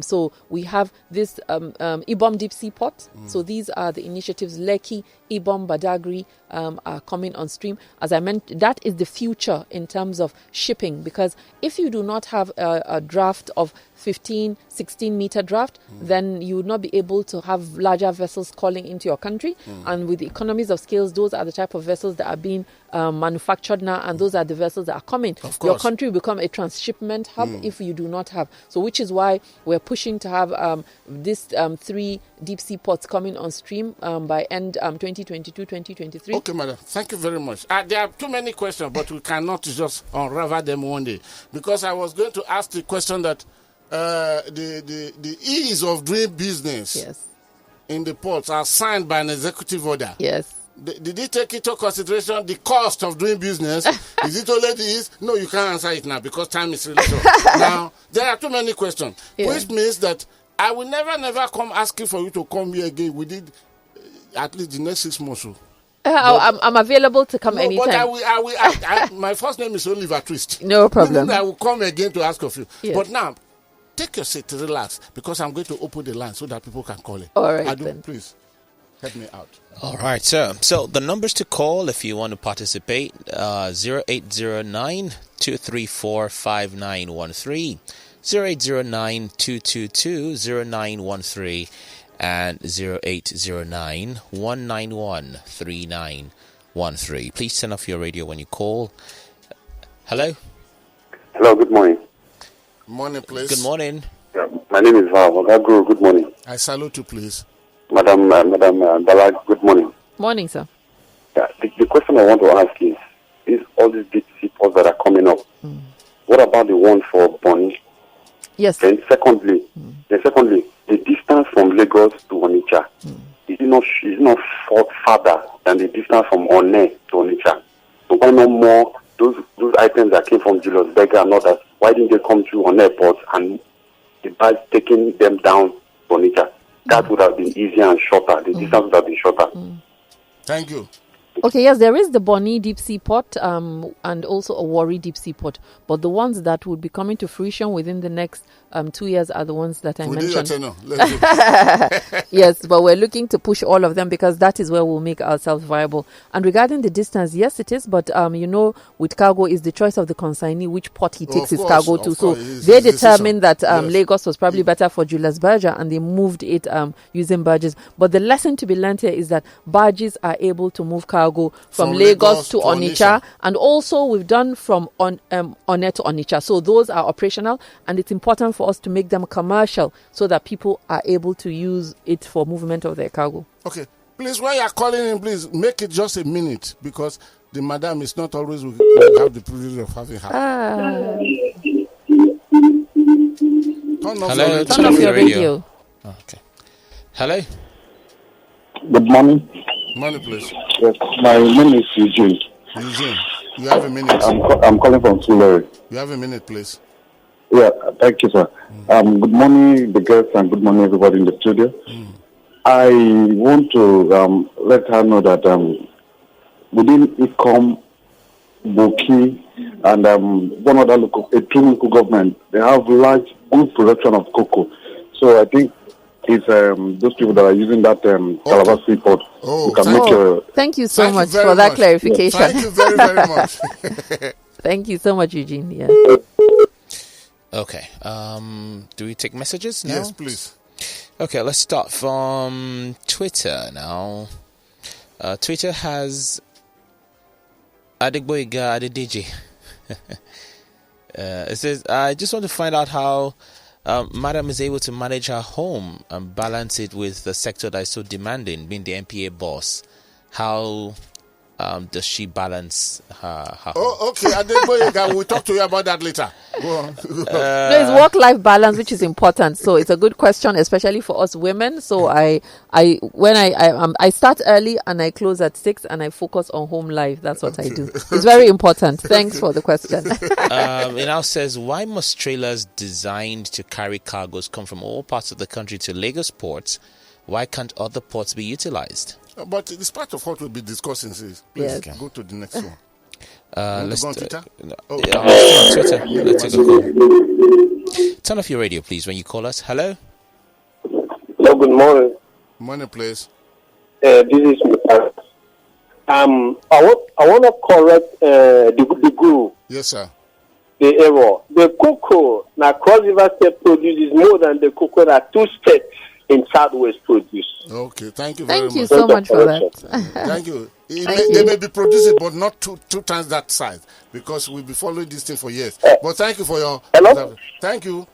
So we have this Ibom Deep Sea Port. So these are the initiatives. Lekki, Ibom, Badagry are coming on stream. As I mentioned, that is the future in terms of shipping, because if you do not have a draft of 15, 16 meter draft, then you would not be able to have larger vessels calling into your country. And with the economies of scales, those are the type of vessels that are being manufactured now, and those are the vessels that are coming. Your country will become a transshipment hub if you do not have. So which is why we're pushing to have this 3 deep sea ports coming on stream by end 2022, 2023. Okay, madam. Thank you very much. There are too many questions, but we cannot just unravel them one day. Because I was going to ask the question that the ease of doing business in the ports are signed by an executive order. Yes. Did he take into consideration the cost of doing business? Is it only this? No, you can't answer it now because time is really short. Now, there are too many questions, which means that I will never come asking for you to come here again within at least the next 6 months. I'm available to come anytime. But my first name is Oliver Twist. No problem. I will come again to ask of you. Yes. But now, take your seat, relax, because I'm going to open the line so that people can call it. All right, then. Please, help me out. All right, sir. So the numbers to call if you want to participate, 0809-234-5913, 0809-222-0913, and 0809-191-39 1013. Please turn off your radio when you call. Hello? Hello, good morning. Morning, please. Good morning. Yeah, my name is Val. Good morning. I salute you, please. Madam Bala, good morning. Morning, sir. Yeah, the question I want to ask is all these deep sea ports that are coming up, what about the one for Bonny? Yes. And secondly, the distance from Lagos to Onitsha, is not farther than the distance from One to Onitsha. So why not more those items that came from Julius Berger and others, why didn't they come through on airports and the bus taking them down to Onitsha? That would have been easier and shorter. The distance would have been shorter. Thank you. Okay, yes, there is the Bonny deep sea port and also a Warri deep sea port. But the ones that would be coming to fruition within the next 2 years are the ones that I mentioned. Yes, but we're looking to push all of them because that is where we'll make ourselves viable. And regarding the distance, yes, it is. But, with cargo is the choice of the consignee which port he takes his cargo to. So they determined that Lagos was probably better for Julius Berger and they moved it using barges. But the lesson to be learned here is that barges are able to move cargo from Lagos to Onitsha, and also we've done from Onne to Onitsha. So those are operational, and it's important for us to make them commercial so that people are able to use it for movement of their cargo. Okay, please, while you're calling in, please make it just a minute because the madam is not always we have the privilege of having her. Turn off your radio. Okay. Hello. Good morning. Morning, please. Yes, my name is Eugene. Eugene, you have a minute. I'm calling from Tulare. You have a minute, please. Yeah, thank you, sir. Good morning, the guests, and good morning, everybody in the studio. I want to let her know that within ICOM, Boki, and one other two local government, they have large, good production of cocoa. So I think it's those people that are using that Calabar Seaport. Thank you so much for that clarification. Thank you very, very much. Thank you so much, Eugene. Yeah. Okay. Do we take messages now? Yes, please. Okay, let's start from Twitter now. Twitter has Adegboyega Adedeji. It says, I just want to find out how Madam is able to manage her home and balance it with the sector that is so demanding, being the NPA boss. How does she balance her home? Oh, okay. We'll talk to you about that later. Go on. There's work-life balance, which is important. So it's a good question, especially for us women. So I start early and I close at 6 and I focus on home life. That's what I do. It's very important. Thanks for the question. It now says, why must trailers designed to carry cargoes come from all parts of the country to Lagos ports? Why can't other ports be utilized? But it's part of what we'll be discussing. Please go to the next one. Let's go on Twitter? Twitter. Let's take a call. Turn off your radio, please, when you call us. Hello? Hello, good morning. Morning, please. This is I want to correct the guru. Yes, sir. The error. The cocoa, now Cross River State produces more than the cocoa that 2 states in Southwest produce. Okay, thank you very much. Thank you so much for that. Thank you. They may be producing, but not two times that size, because we'll be following this thing for years. But thank you for your... Hello? Thank you.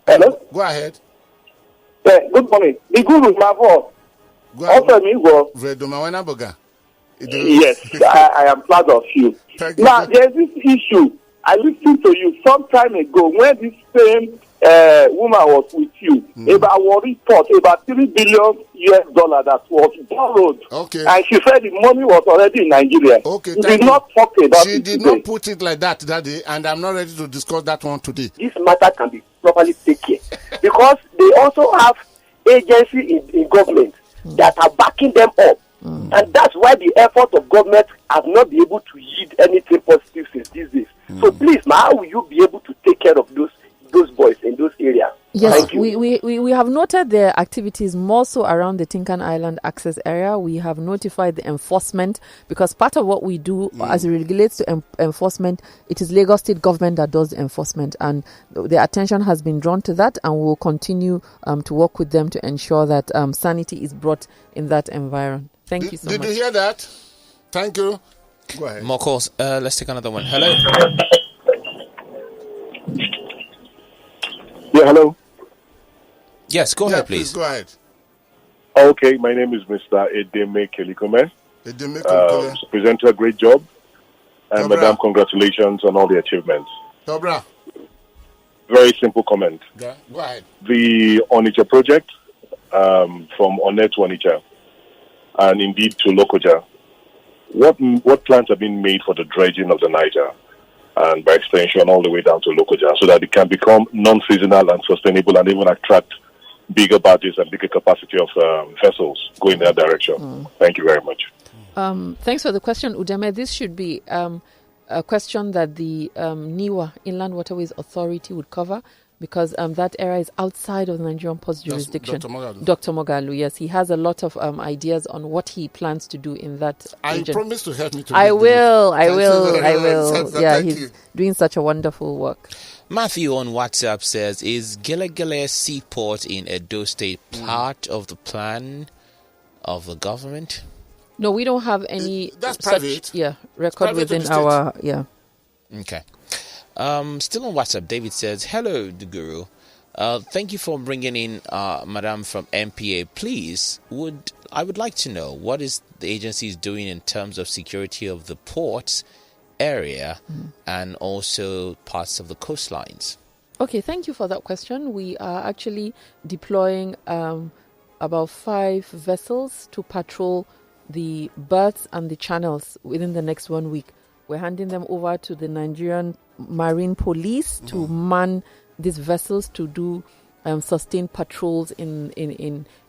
Hello? Go ahead. Good morning. The guru, my voice. Go ahead. Also, me go. Yes, I am proud of you. Thank you. Now, there's this issue. I listened to you some time ago when this same woman was with you about a report about $3 billion that was borrowed. Okay. And she said the money was already in Nigeria. Okay. You did not talk about She did not put it like that day, and I'm not ready to discuss that one today. This matter can be properly taken because they also have agencies in government that are backing them up. And that's why the effort of government has not been able to yield anything positive since these days. So please, how will you be able to take care of those boys in those areas? Yes, we have noted their activities more so around the Tinkan Island access area. We have notified the enforcement because part of what we do as it relates to enforcement, it is Lagos State government that does the enforcement, and the attention has been drawn to that, and we'll continue to work with them to ensure that sanity is brought in that environment. Thank you so much. Did you hear that? Thank you. Go ahead. More calls. Let's take another one. Hello. Yeah, hello. Yes, go ahead, please. Go ahead. Okay, my name is Mr. Edeme Kelikome. Presenter, great job. And Madam, congratulations on all the achievements. Dobra. Very simple comment. Yeah, go ahead. The Onitsha project from Onne to Onitsha and indeed to Lokoja, what plans have been made for the dredging of the Niger and by extension all the way down to Lokoja so that it can become non-seasonal and sustainable and even attract bigger barges and bigger capacity of vessels going in that direction? Thank you very much. Thanks for the question, Udeme. This should be a question that the NIWA, Inland Waterways Authority, would cover because that area is outside of the Nigerian Ports jurisdiction. Dr. Mogalu, yes. He has a lot of ideas on what he plans to do in that region. I promise to help me to I will. Yeah, Thank he's you. doing such a wonderful work. Matthew on WhatsApp says, is Gelegele Seaport in Edo State part of the plan of the government? No, we don't have any that's such private. record private within our Okay. Still on WhatsApp, David says, hello, the guru. Thank you for bringing in Madam from MPA. Please, I would like to know what is the agency is doing in terms of security of the ports area and also parts of the coastlines. Okay, thank you for that question. We are actually deploying about 5 vessels to patrol the berths and the channels within the next 1 week. We're handing them over to the Nigerian Marine Police to man these vessels to do sustained patrols in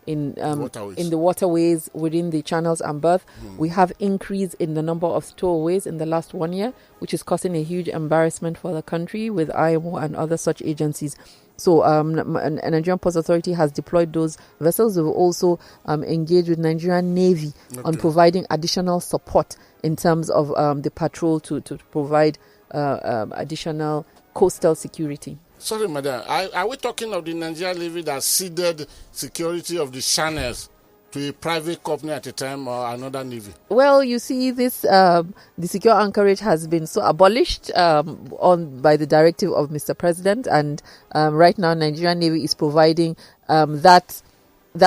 the waterways within the channels and berth. We have increase in the number of stowaways in the last 1 year, which is causing a huge embarrassment for the country with IMO and other such agencies. So Nigerian Ports Authority has deployed those vessels. We've also engaged with Nigerian Navy on providing additional support in terms of the patrol to provide additional coastal security. Sorry, madam. Are we talking of the Nigerian Navy that ceded security of the channels to a private company at a time or another navy? Well, you see, this the secure anchorage has been so abolished by the directive of Mr. President, and right now Nigerian Navy is providing that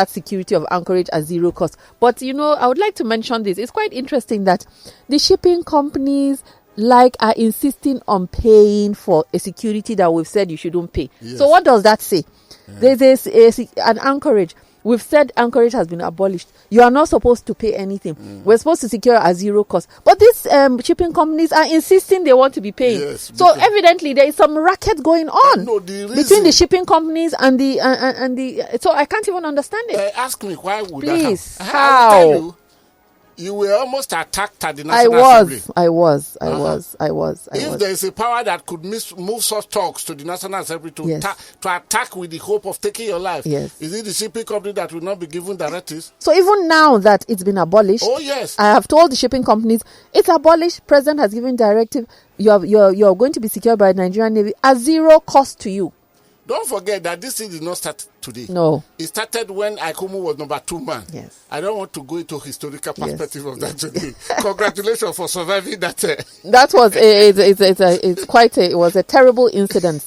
security of anchorage at zero cost. But I would like to mention this. It's quite interesting that the shipping companies are insisting on paying for a security that we've said you shouldn't pay. Yes. So what does that say? Yeah. There's an anchorage. We've said anchorage has been abolished. You are not supposed to pay anything. We're supposed to secure at zero cost. But these shipping companies are insisting they want to be paying. Yes, so evidently there is some racket going on between the shipping companies and the. So I can't even understand it. Ask me why would Please, that happen? How? I'll tell you, you were almost attacked at the National Assembly. I was. If there is a power that could move such talks to the National Assembly to attack with the hope of taking your life, is it the shipping company that will not be given directives? So even now that it's been abolished, I have told the shipping companies it's abolished. President has given directive. You're going to be secured by Nigerian Navy at zero cost to you. Don't forget that this thing did not start today. No. It started when Aikomu was number 2 man. Yes. I don't want to go into historical perspective of that today. Congratulations for surviving that. That was it was a terrible incident,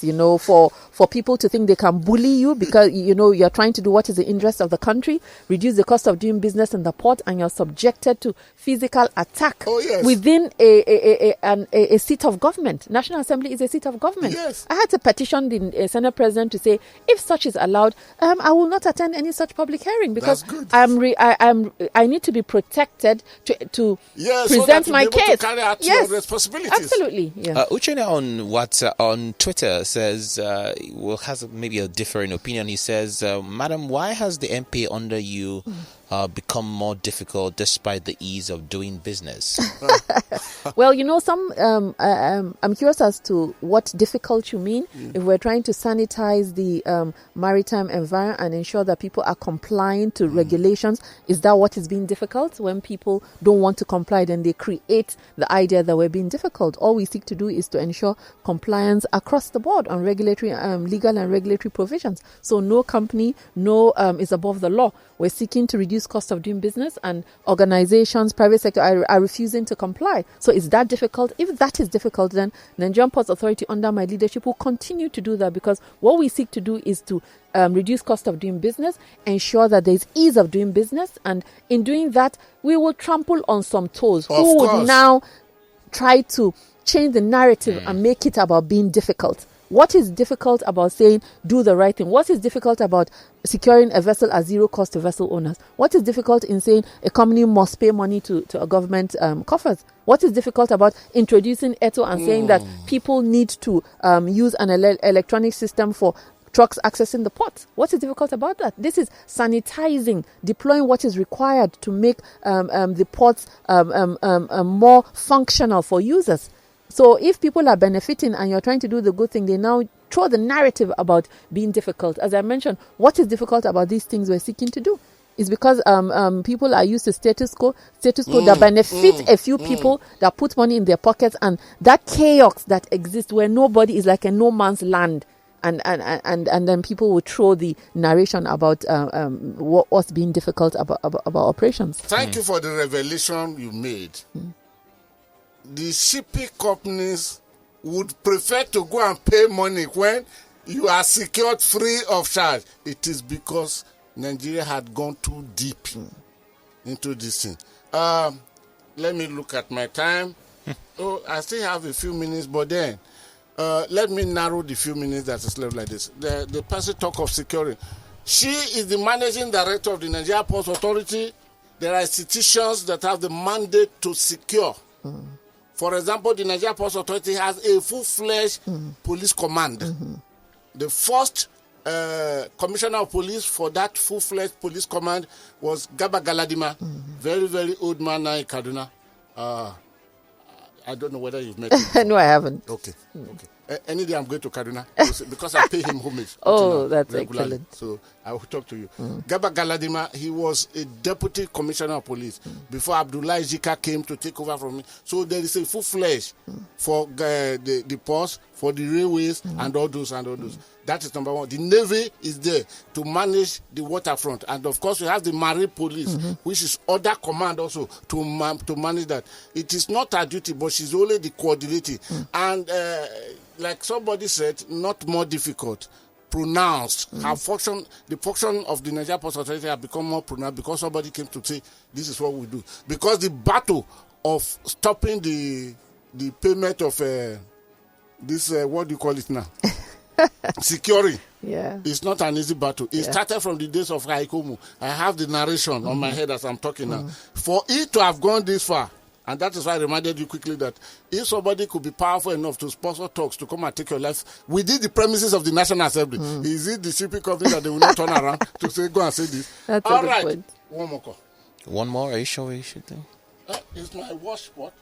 for people to think they can bully you because, you're trying to do what is the interest of the country, reduce the cost of doing business in the port, and you're subjected to physical attack within a seat of government. National Assembly is a seat of government. Yes. I had to petition the Senate President to say, if such is allowed, I will not attend any such public hearing because I need to be protected to present my case. To carry out your responsibilities. Absolutely. Yeah. Uchenna on Twitter says, has maybe a differing opinion. He says, Madam, why has the MP under you become more difficult despite the ease of doing business? Well, I'm curious as to what difficult you mean. If we're trying to sanitize the maritime environment and ensure that people are complying to regulations, is that what is being difficult? When people don't want to comply, then they create the idea that we're being difficult. All we seek to do is to ensure compliance across the board on regulatory, legal and regulatory provisions. So no company, is above the law. We're seeking to reduce reduce cost of doing business, and organizations, private sector are refusing to comply. So is that difficult? If that is difficult, then the Nigerian Ports Authority under my leadership will continue to do that, because what we seek to do is to reduce cost of doing business, ensure that there is ease of doing business, and in doing that, we will trample on some toes who would now try to change the narrative and make it about being difficult. What is difficult about saying do the right thing? What is difficult about securing a vessel at zero cost to vessel owners? What is difficult in saying a company must pay money to a government coffers? What is difficult about introducing ETO and saying that people need to use an electronic system for trucks accessing the port? What is difficult about that? This is sanitizing, deploying what is required to make the ports more functional for users. So if people are benefiting and you're trying to do the good thing, they now throw the narrative about being difficult. As I mentioned, what is difficult about these things we're seeking to do? It's because people are used to status quo that benefit a few people that put money in their pockets, and that chaos that exists where nobody is, like a no man's land. And then people will throw the narration about what's being difficult about operations. Thank you for the revelation you made. The shipping companies would prefer to go and pay money when you are secured free of charge. It is because Nigeria had gone too deep into this thing. Let me look at my time. I still have a few minutes, but then let me narrow the few minutes that is left like this. The person talk of securing. She is the managing director of the Nigerian Ports Authority. There are institutions that have the mandate to secure. For example, the Nigerian Ports Authority has a full-fledged police command. The first commissioner of police for that full-fledged police command was Gaba Galadima, very, very old man now in Kaduna. I don't know whether you've met him. No, I haven't. Okay. Any day I'm going to Kaduna because I pay him homage. That's excellent. So I will talk to you. Gaba Galadima, he was a deputy commissioner of police before Abdullah Ejika came to take over from me. So there is a full-fledged for the ports, for the railways, and all those. That is number one. The Navy is there to manage the waterfront. And of course, we have the Marine Police, which is other command also to manage that. It is not her duty, but she's only the coordinator. And like somebody said, not more difficult, pronounced. Her function, the function of the Nigerian Ports Authority have become more pronounced because somebody came to say, this is what we do. Because the battle of stopping the payment of this, what do you call it now? Securing. Yeah. It's not an easy battle. It started from the days of Haikomu. I have the narration on my head as I'm talking now. For it to have gone this far, and that is why I reminded you quickly that if somebody could be powerful enough to sponsor talks to come and take your life within the premises of the National Assembly, is it the shipping company that they will not turn around to say, go and say this? That's all a good right. point. One more call. One more? Are you sure we should do? It's my watch spot.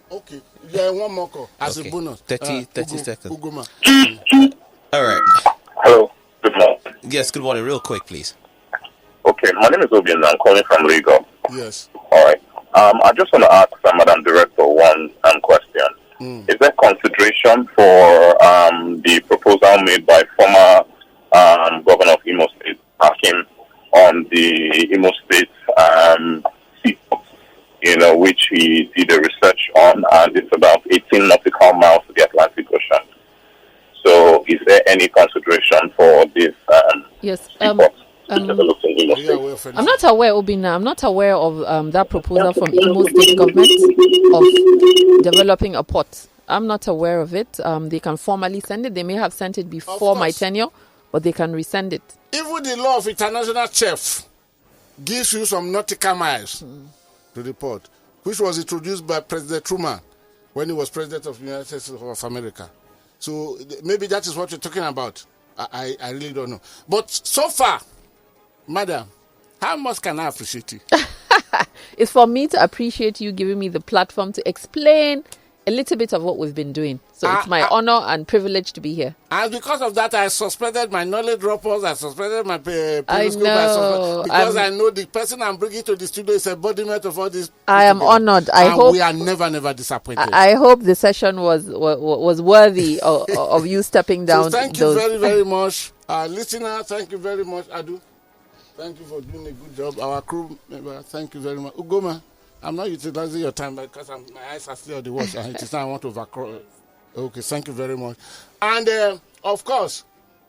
Okay. Yeah, one more call as a bonus. 30 seconds. Ugoma. All right. Hello. Good morning. Yes, good morning. Real quick, please. Okay, my name is Obi and I'm calling from Lagos. Yes. All right. I just want to ask Madam Director one question. Is there consideration for the proposal made by former Governor of Imo State, Hakim, on the Imo State seaport, which he did a research on, and it's about 18 nautical miles to the Atlantic Ocean. So is there any consideration for this Yes. seaport? I'm not aware, Obina. I'm not aware of that proposal from Imo State government of developing a port. I'm not aware of it. They can formally send it. They may have sent it before my tenure, but they can resend it. Even the law of international chef gives you some nautical miles to the port, which was introduced by President Truman when he was president of the United States of America. So maybe that is what you're talking about. I really don't know. But so far, Madam, how much can I appreciate you? It's for me to appreciate you giving me the platform to explain a little bit of what we've been doing. So it's my honor and privilege to be here. And because of that, I suspended my knowledge droppers. I suspended my I know. Because I know the person I'm bringing to the studio is embodiment of all this. I am honored. I hope we are never disappointed. I hope the session was worthy of you stepping down. So thank you very, very much. Listener, thank you very much, Adu. Thank you for doing a good job. Our crew member, thank you very much. Ugoma, I'm not utilizing your time because my eyes are still on the watch and it is now I want to overcross. Okay, thank you very much. And of course,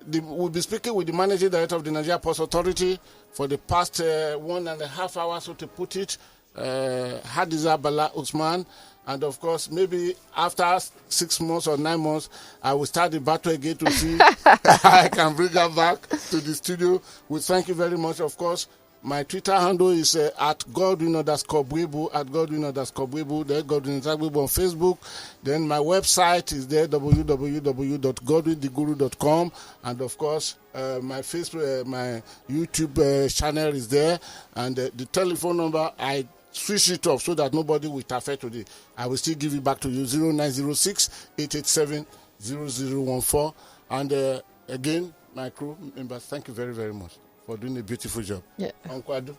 we'll be speaking with the managing director of the Nigerian Ports Authority for the past 1.5 hours, so to put it, Hadiza Bala Usman. And of course, maybe after 6 months or 9 months, I will start the battle again to see I can bring her back to the studio. We thank you very much. Of course, my Twitter handle is at Godwin_Bwebu, at Godwin_Bwebu, then Godwin_Bwebu on Facebook. Then my website is there, www.godwintheguru.com. And of course, my Facebook, my YouTube channel is there. And the telephone number, I switch it off so that nobody will interfere today. I will still give it back to you, 0906-887-0014. And again, my crew members, thank you very, very much for doing a beautiful job. Yeah. Uncle Adu,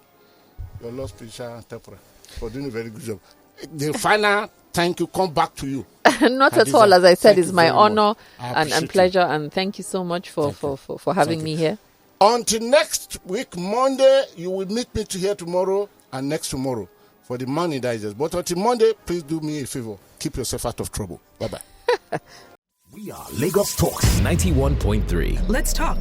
your Lord spiritual interpreter, for doing a very good job. The final thank you come back to you. Not Hadiza, at all. As I said, it's my very honor much. and pleasure. And thank you so much for having me here. Until next week, Monday, you will meet me here tomorrow and next tomorrow for the Money Digest. But until Monday, please do me a favor. Keep yourself out of trouble. Bye-bye. We are Lagos Talks 91.3. Let's talk.